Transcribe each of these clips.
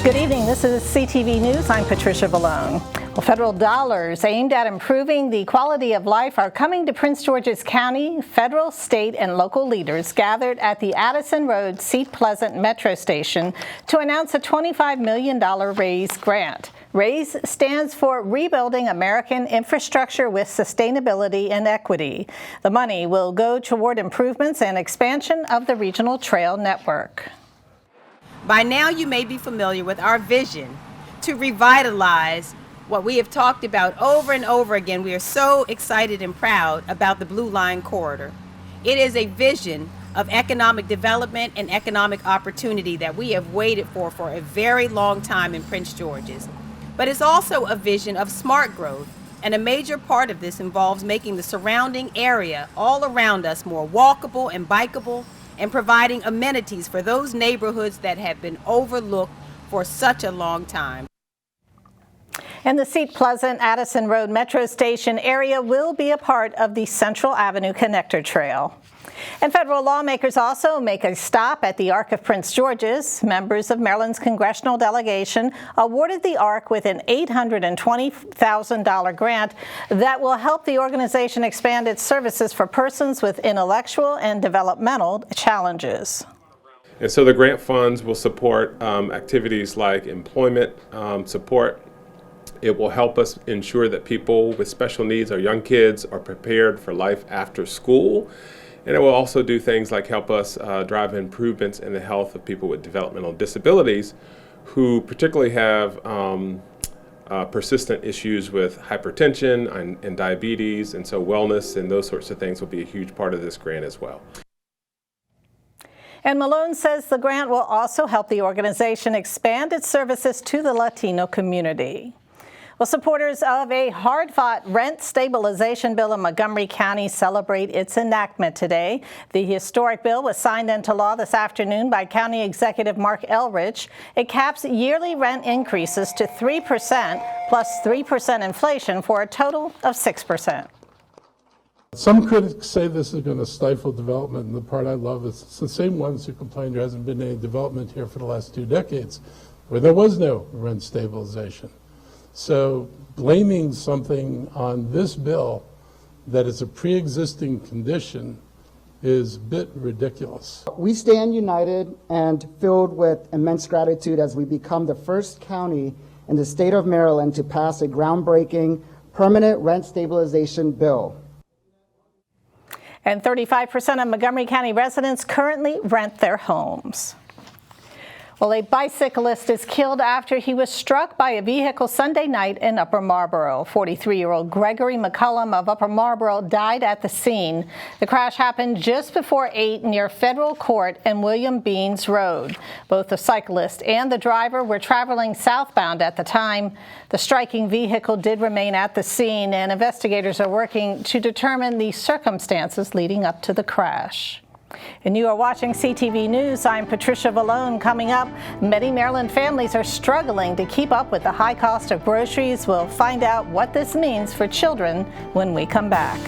Good evening. This is CTV News. I'm Patricia Vallone. Well, federal dollars aimed at improving the quality of life are coming to Prince George's County. Federal, state, and local leaders gathered at the Addison Road Seat Pleasant Metro Station to announce a $25 million RAISE grant. RAISE stands for Rebuilding American Infrastructure with Sustainability and Equity. The money will go toward improvements and expansion of the regional trail network. By now you may be familiar with our vision to revitalize what we have talked about over and over again. We are so excited and proud about the Blue Line Corridor. It is a vision of economic development and economic opportunity that we have waited for a very long time in Prince George's. But it's also a vision of smart growth, and a major part of this involves making the surrounding area all around us more walkable and bikeable, and providing amenities for those neighborhoods that have been overlooked for such a long time. And the Seat Pleasant Addison Road Metro Station area will be a part of the Central Avenue Connector Trail. And federal lawmakers also make a stop at the Arc of Prince George's. Members of Maryland's congressional delegation awarded the Arc with an $820,000 grant that will help the organization expand its services for persons with intellectual and developmental challenges. And so the grant funds will support activities like employment support. It will help us ensure that people with special needs or young kids are prepared for life after school. And it will also do things like help us drive improvements in the health of people with developmental disabilities who particularly have persistent issues with hypertension and diabetes, and so wellness and those sorts of things will be a huge part of this grant as well. And Malone says the grant will also help the organization expand its services to the Latino community. Well, supporters of a hard-fought rent stabilization bill in Montgomery County celebrate its enactment today. The historic bill was signed into law this afternoon by County Executive Mark Elrich. It caps yearly rent increases to 3% plus 3% inflation for a total of 6%. Some critics say this is going to stifle development, and the part I love is it's the same ones who complain there hasn't been any development here for the last 2 decades, where there was no rent stabilization. So blaming something on this bill that is a pre-existing condition is a bit ridiculous. We stand united and filled with immense gratitude as we become the first county in the state of Maryland to pass a groundbreaking permanent rent stabilization bill. And 35% of Montgomery County residents currently rent their homes. Well, a bicyclist is killed after he was struck by a vehicle Sunday night in Upper Marlboro. 43-year-old Gregory McCullum of Upper Marlboro died at the scene. The crash happened just before 8 near Federal Court and William Beans Road. Both the cyclist and the driver were traveling southbound at the time. The striking vehicle did remain at the scene, and investigators are working to determine the circumstances leading up to the crash. And you are watching CTV News. I'm Patricia Vallone. Coming up, many Maryland families are struggling to keep up with the high cost of groceries. We'll find out what this means for children when we come back.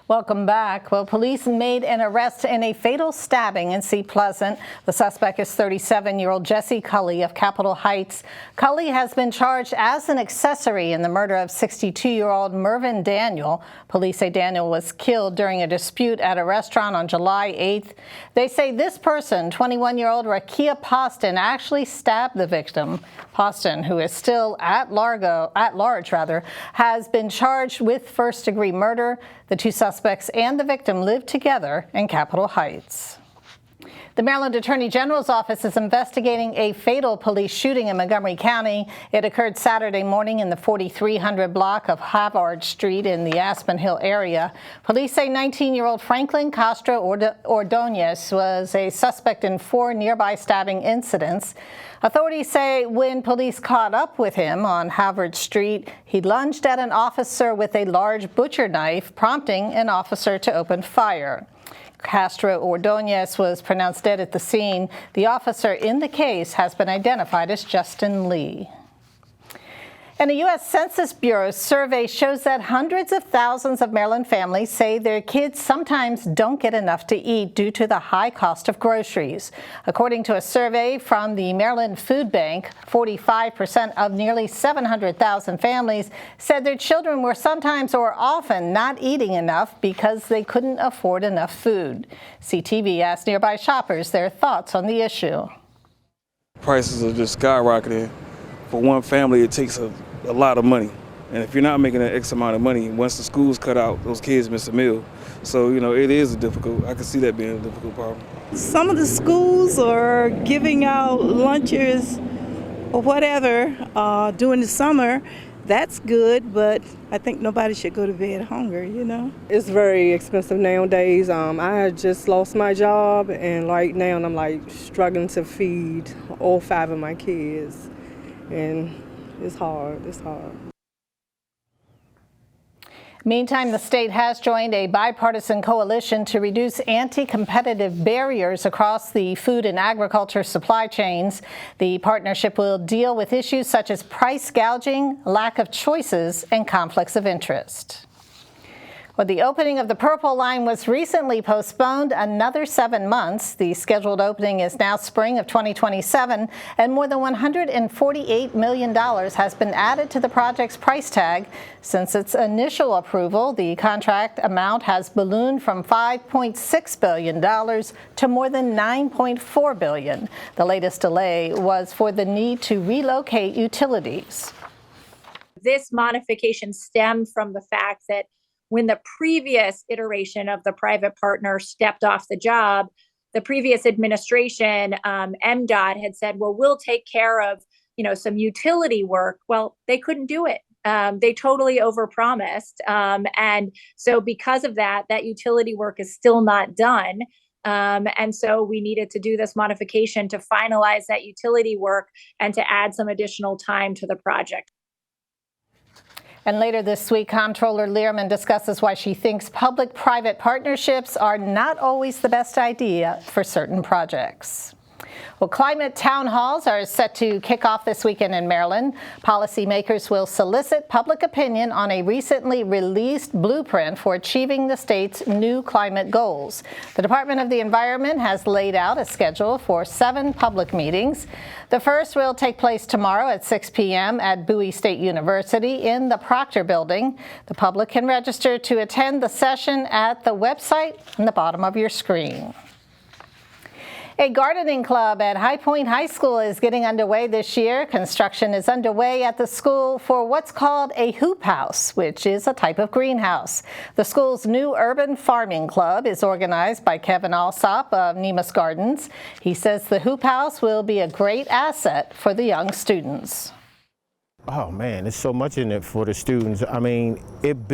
Welcome back. Well, police made an arrest in a fatal stabbing in Seat Pleasant. The suspect is 37-year-old Jesse Cully of Capitol Heights. Cully has been charged as an accessory in the murder of 62-year-old Mervyn Daniel. Police say Daniel was killed during a dispute at a restaurant on July 8th. They say this person, 21-year-old Rakia Poston, actually stabbed the victim. Poston, who is still at large, has been charged with first-degree murder. The two suspects and the victim lived together in Capitol Heights. The Maryland Attorney General's office is investigating a fatal police shooting in Montgomery County. It occurred Saturday morning in the 4300 block of Havard Street in the Aspen Hill area. Police say 19-year-old Franklin Castro Ordonez was a suspect in 4 nearby stabbing incidents. Authorities say when police caught up with him on Havard Street, he lunged at an officer with a large butcher knife, prompting an officer to open fire. Castro Ordonez was pronounced dead at the scene. The officer in the case has been identified as Justin Lee. And a U.S. Census Bureau survey shows that hundreds of thousands of Maryland families say their kids sometimes don't get enough to eat due to the high cost of groceries. According to a survey from the Maryland Food Bank, 45% of nearly 700,000 families said their children were sometimes or often not eating enough because they couldn't afford enough food. CTV asked nearby shoppers their thoughts on the issue. Prices are just skyrocketing. For one family, it takes a lot of money. And if you're not making that X amount of money, once the school's cut out, those kids miss a meal. So, it is I can see that being a difficult problem. Some of the schools are giving out lunches or whatever during the summer. That's good, but I think nobody should go to bed hungry, It's very expensive nowadays. I just lost my job, and right now I'm struggling to feed all 5 of my kids. And it's hard. Meantime, the state has joined a bipartisan coalition to reduce anti-competitive barriers across the food and agriculture supply chains. The partnership will deal with issues such as price gouging, lack of choices, and conflicts of interest. Well, the opening of the Purple Line was recently postponed another 7 months. The scheduled opening is now spring of 2027, and more than $148 million has been added to the project's price tag. Since its initial approval, the contract amount has ballooned from $5.6 billion to more than $9.4 billion. The latest delay was for the need to relocate utilities. This modification stemmed from the fact that when the previous iteration of the private partner stepped off the job, the previous administration, MDOT, had said, well, we'll take care of, some utility work. Well, they couldn't do it. They totally overpromised. And so because of that utility work is still not done. And so we needed to do this modification to finalize that utility work and to add some additional time to the project. And later this week, Comptroller Learman discusses why she thinks public-private partnerships are not always the best idea for certain projects. Well, climate town halls are set to kick off this weekend in Maryland. Policymakers will solicit public opinion on a recently released blueprint for achieving the state's new climate goals. The Department of the Environment has laid out a schedule for 7 public meetings. The first will take place tomorrow at 6 p.m. at Bowie State University in the Proctor Building. The public can register to attend the session at the website on the bottom of your screen. A gardening club at High Point High School is getting underway this year. Construction is underway at the school for what's called a hoop house, which is a type of greenhouse. The school's new urban farming club is organized by Kevin Alsop of Nemus Gardens. He says the hoop house will be a great asset for the young students. Oh man, there's so much in it for the students. I mean, it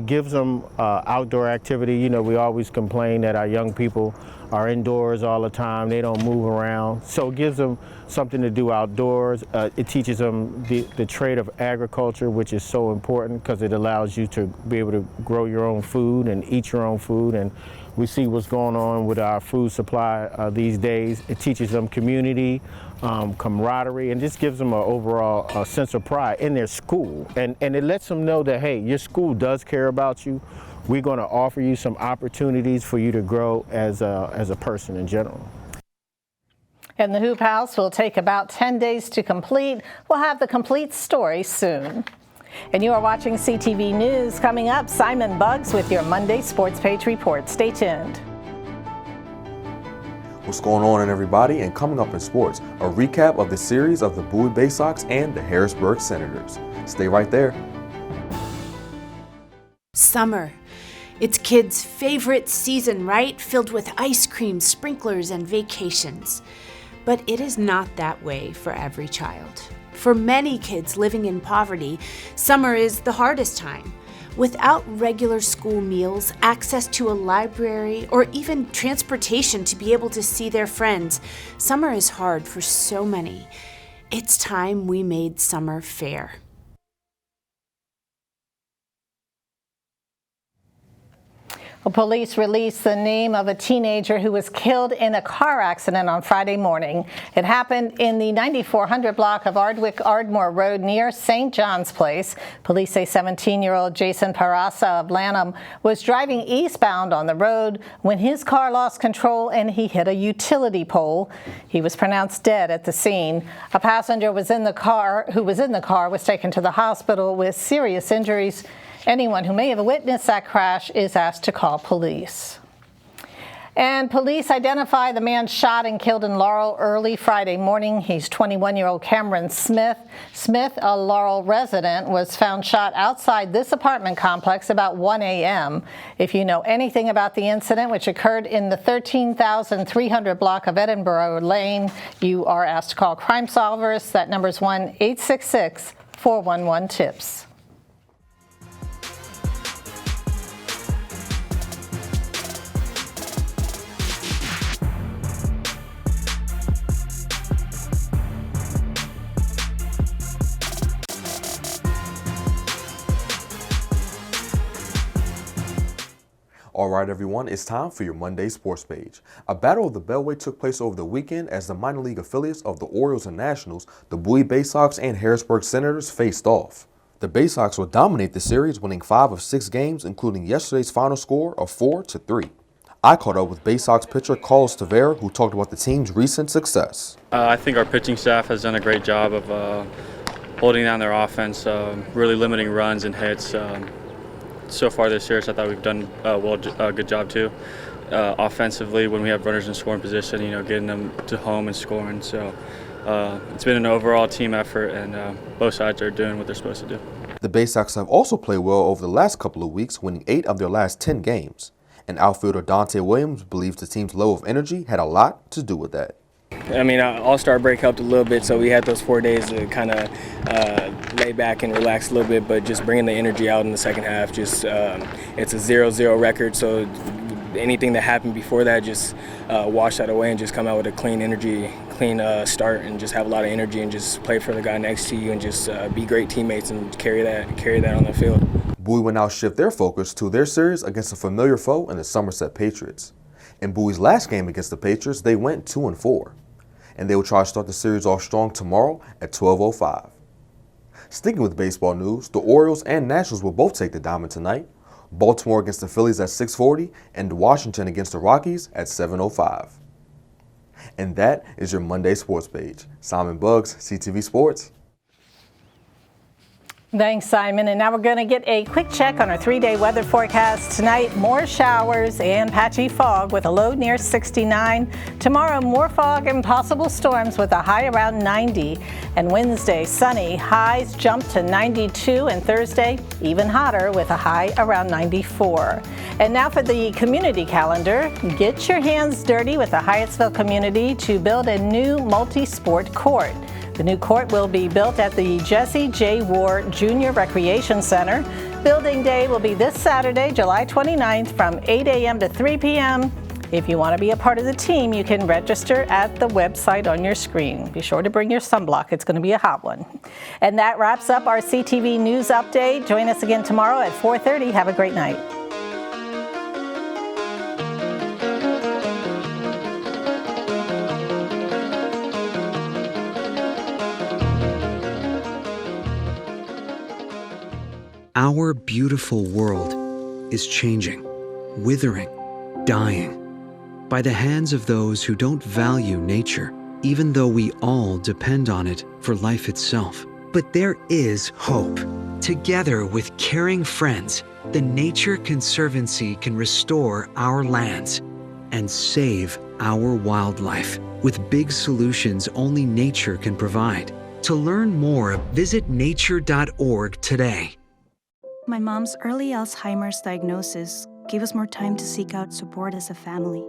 gives them outdoor activity. We always complain that our young people are indoors all the time. They don't move around. So it gives them something to do outdoors. It teaches them the trade of agriculture, which is so important because it allows you to be able to grow your own food and eat your own food. And we see what's going on with our food supply these days. It teaches them community, camaraderie, and just gives them an overall sense of pride in their school. And it lets them know that, hey, your school does care about you. We're going to offer you some opportunities for you to grow as a person in general. And the hoop house will take about 10 days to complete. We'll have the complete story soon. And you are watching CTV News. Coming up, Simon Buggs with your Monday Sports Page Report. Stay tuned. What's going on, everybody? And coming up in sports, a recap of the series of the Bowie Bay Sox and the Harrisburg Senators. Stay right there. Summer. It's kids' favorite season, right? Filled with ice cream, sprinklers, and vacations. But it is not that way for every child. For many kids living in poverty, summer is the hardest time. Without regular school meals, access to a library, or even transportation to be able to see their friends, summer is hard for so many. It's time we made summer fair. Well, police released the name of a teenager who was killed in a car accident on Friday morning. It happened in the 9400 block of Ardmore Road near St. John's Place. Police say 17-year-old Jason Parasa of Lanham was driving eastbound on the road when his car lost control and he hit a utility pole. He was pronounced dead at the scene. A passenger who was in the car was taken to the hospital with serious injuries. Anyone who may have witnessed that crash is asked to call police. And police identify the man shot and killed in Laurel early Friday morning. He's 21-year-old Cameron Smith. Smith, a Laurel resident, was found shot outside this apartment complex about 1 a.m. If you know anything about the incident, which occurred in the 13,300 block of Edinburgh Lane, you are asked to call Crime Solvers. That number is 1-866-411-TIPS. Alright everyone, it's time for your Monday sports page. A battle of the Beltway took place over the weekend as the minor league affiliates of the Orioles and Nationals, the Bowie Bay Sox and Harrisburg Senators faced off. The Bay Sox will dominate the series, winning 5 of 6 games, including yesterday's final score of 4-3. I caught up with Bay Sox pitcher Carlos Tavera, who talked about the team's recent success. I think our pitching staff has done a great job of holding down their offense, really limiting runs and hits. So far this year, so I thought we've done a good job too. Offensively, when we have runners in scoring position, getting them to home and scoring. So it's been an overall team effort, and both sides are doing what they're supposed to do. The Bay Sox have also played well over the last couple of weeks, winning 8 of their last 10 games. And outfielder Dante Williams believes the team's level of energy had a lot to do with that. I mean, All-Star break helped a little bit, so we had those 4 days to kind of lay back and relax a little bit, but just bringing the energy out in the second half, it's a 0-0 record, so anything that happened before that, just wash that away and just come out with a clean start and just have a lot of energy and just play for the guy next to you and just be great teammates and carry that on the field. Bowie will now shift their focus to their series against a familiar foe in the Somerset Patriots. In Bowie's last game against the Patriots, they went 2-4. And they will try to start the series off strong tomorrow at 12:05. Sticking with baseball news, the Orioles and Nationals will both take the diamond tonight. Baltimore against the Phillies at 6:40 and Washington against the Rockies at 7:05. And that is your Monday sports page. Simon Buggs, CTV Sports. Thanks, Simon. And now we're going to get a quick check on our 3-day weather forecast. Tonight, more showers and patchy fog with a low near 69. Tomorrow, more fog and possible storms with a high around 90. And Wednesday, sunny. Highs jump to 92. And Thursday, even hotter with a high around 94. And now for the community calendar. Get your hands dirty with the Hyattsville community to build a new multi-sport court. The new court will be built at the Jesse J. Ward Junior Recreation Center. Building day will be this Saturday, July 29th from 8 a.m. to 3 p.m. If you want to be a part of the team, you can register at the website on your screen. Be sure to bring your sunblock. It's going to be a hot one. And that wraps up our CTV News Update. Join us again tomorrow at 4:30. Have a great night. Our beautiful world is changing, withering, dying, by the hands of those who don't value nature, even though we all depend on it for life itself. But there is hope. Together with caring friends, the Nature Conservancy can restore our lands and save our wildlife with big solutions only nature can provide. To learn more, visit nature.org today. My mom's early Alzheimer's diagnosis gave us more time to seek out support as a family.